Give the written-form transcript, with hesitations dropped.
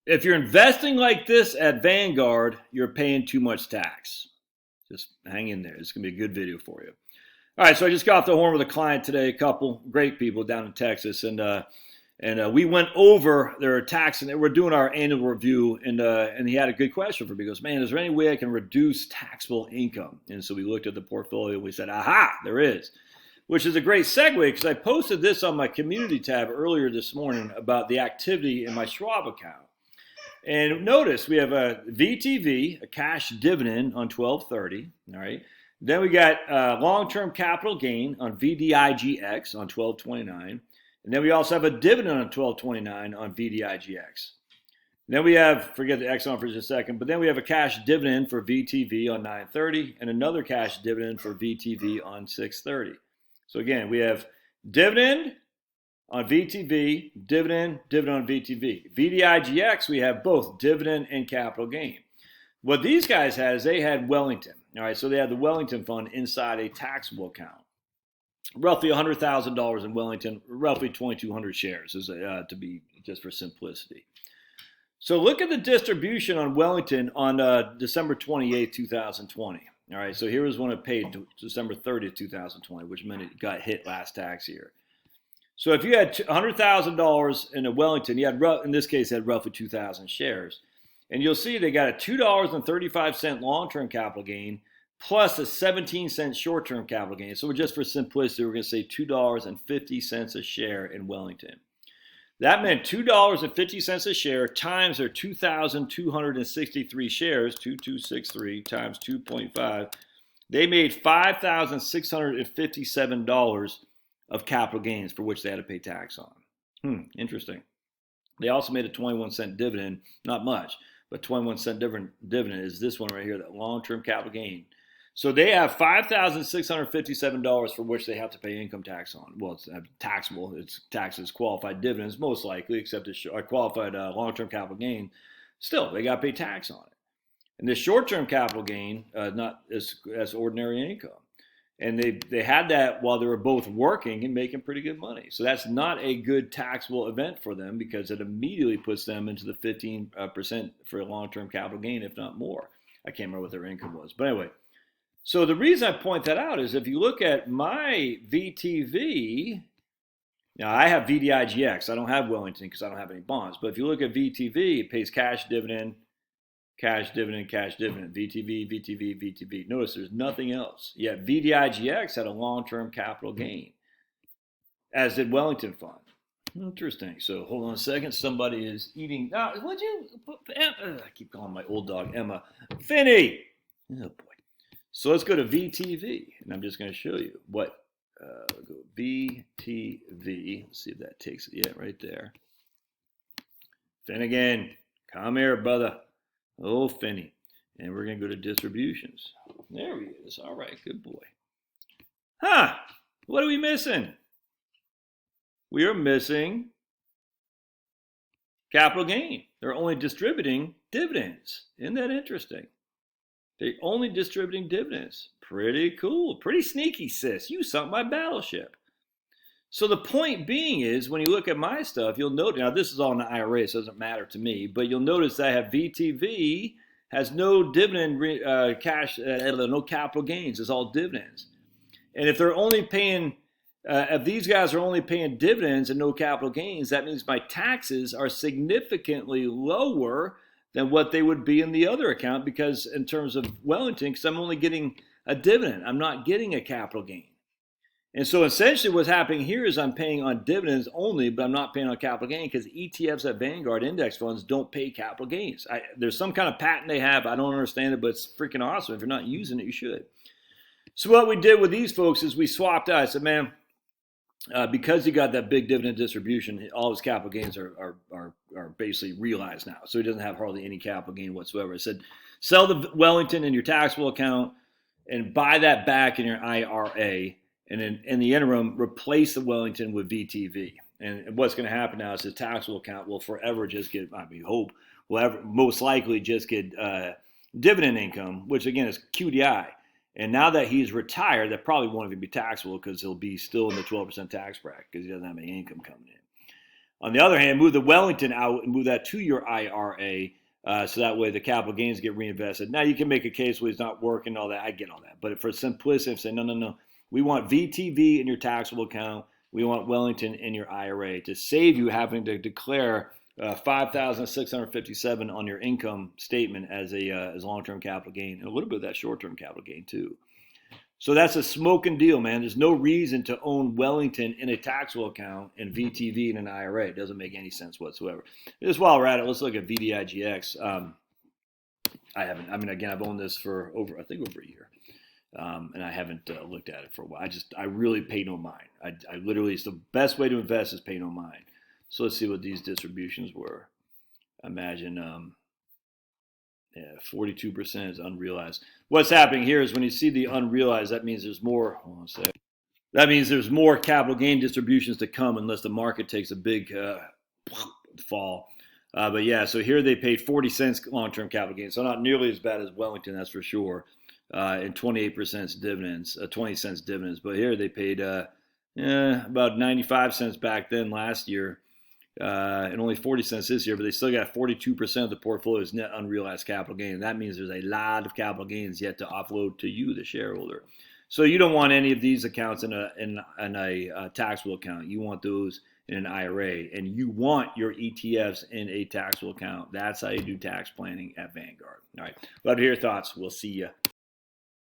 If you're investing like this at Vanguard, you're paying too much tax. Just hang in there. It's going to be a good video for you. All right, so I just got off the horn with a client today, a couple great people down in Texas, and we went over their tax, and we're doing our annual review, and he had a good question for me. He goes, man, is there any way I can reduce taxable income? And so we looked at the portfolio, we said, aha, there is, which is a great segue because I posted this on my community tab earlier this morning about the activity in my Schwab account. And notice we have a VTV, a cash dividend on 12/30, all right? Then we got long-term capital gain on VDIGX on 12/29. And then we also have a dividend on 12/29 on VDIGX. And then we have, forget the X on for just a second, but then we have a cash dividend for VTV on 9/30 and another cash dividend for VTV on 6/30. So again, we have dividend on VTV, dividend on VTV. VDIGX, we have both dividend and capital gain. What these guys had is they had Wellington. All right, so they had the Wellington fund inside a taxable account. Roughly $100,000 in Wellington, roughly 2,200 shares, is to be just for simplicity. So look at the distribution on Wellington on December 28, 2020. All right, so here is when it paid December 30th, 2020, which meant it got hit last tax year. So if you had $100,000 in a Wellington, you had, in this case, had roughly 2,000 shares. And you'll see they got a $2.35 long-term capital gain plus a 17-cent short-term capital gain. So just for simplicity, we're going to say $2.50 a share in Wellington. That meant $2.50 a share times their 2,263 shares, 2,263 times 2.5. They made $5,657 of capital gains for which they had to pay tax on. Interesting. They also made a 21-cent dividend, not much, but 21-cent dividend is this one right here, that long-term capital gain. So they have $5,657 for which they have to pay income tax on. Well, it's taxable. It's taxes qualified dividends, most likely, except a qualified long-term capital gain. Still, they got to pay tax on it. And the short-term capital gain, not as ordinary income. And they had that while they were both working and making pretty good money. So that's not a good taxable event for them because it immediately puts them into the 15% for a long-term capital gain, if not more. I can't remember what their income was. But anyway, so the reason I point that out is if you look at my VTV, now I have VDIGX. I don't have Wellington because I don't have any bonds. But if you look at VTV, it pays cash dividend, cash dividend, VTV, VTV, VTV. Notice there's nothing else. Yet VDIGX had a long-term capital gain, as did Wellington Fund. Interesting. So hold on a second. Somebody is eating. Would you? I keep calling my old dog Emma. Finny. Oh boy. So let's go to VTV, and I'm just going to show you what. Go VTV. Let's see if that takes it. Yeah, right there. Finnegan, come here, brother. Oh, Finny. And we're going to go to distributions. There he is. All right, good boy. What are we missing? We are missing capital gain. They're only distributing dividends. Isn't that interesting? They're only distributing dividends. Pretty cool. Pretty sneaky, sis. You sunk my battleship. So the point being is, when you look at my stuff, you'll note, now this is all in the IRA, so it doesn't matter to me, but you'll notice that I have VTV, has no dividend cash, no capital gains. It's all dividends. And if they're only paying, if these guys are only paying dividends and no capital gains, that means my taxes are significantly lower than what they would be in the other account, because in terms of Wellington, because I'm only getting a dividend, I'm not getting a capital gain. And so essentially what's happening here is I'm paying on dividends only, but I'm not paying on capital gain because ETFs at Vanguard index funds don't pay capital gains. There's some kind of patent they have. I don't understand it, but it's freaking awesome. If you're not using it, you should. So what we did with these folks is we swapped out. I said, man, because he got that big dividend distribution, all his capital gains are basically realized now. So he doesn't have hardly any capital gain whatsoever. I said, sell the Wellington in your taxable account and buy that back in your IRA. And in the interim, replace the Wellington with VTV. And what's going to happen now is his taxable account will forever just get, will most likely just get dividend income, which again is QDI. And now that he's retired, that probably won't even be taxable because he'll be still in the 12% tax bracket because he doesn't have any income coming in. On the other hand, move the Wellington out and move that to your IRA. So that way the capital gains get reinvested. Now you can make a case where it's not working, all that. I get all that. But for simplicity, I'm saying, no. We want VTV in your taxable account. We want Wellington in your IRA to save you having to declare $5,657 on your income statement as long-term capital gain, and a little bit of that short-term capital gain too. So that's a smoking deal, man. There's no reason to own Wellington in a taxable account and VTV in an IRA. It doesn't make any sense whatsoever. Just while we're at it, let's look at VDIGX. I've owned this for over a year. And I haven't looked at it for a while. I really pay no mind. I literally, it's the best way to invest is pay no mind. So let's see what these distributions were. Imagine 42% is unrealized. What's happening here is when you see the unrealized, that means there's more. Hold on a sec. That means there's more capital gain distributions to come unless the market takes a big fall. But yeah, so here they paid 40 cents long-term capital gain. So not nearly as bad as Wellington, that's for sure. And 28% dividends, 20 cents dividends. But here they paid about 95 cents back then last year, and only 40 cents this year. But they still got 42% of the portfolio's net unrealized capital gain. And that means there's a lot of capital gains yet to offload to you, the shareholder. So you don't want any of these accounts in a taxable account. You want those in an IRA, and you want your ETFs in a taxable account. That's how you do tax planning at Vanguard. All right, love to hear your thoughts. We'll see you.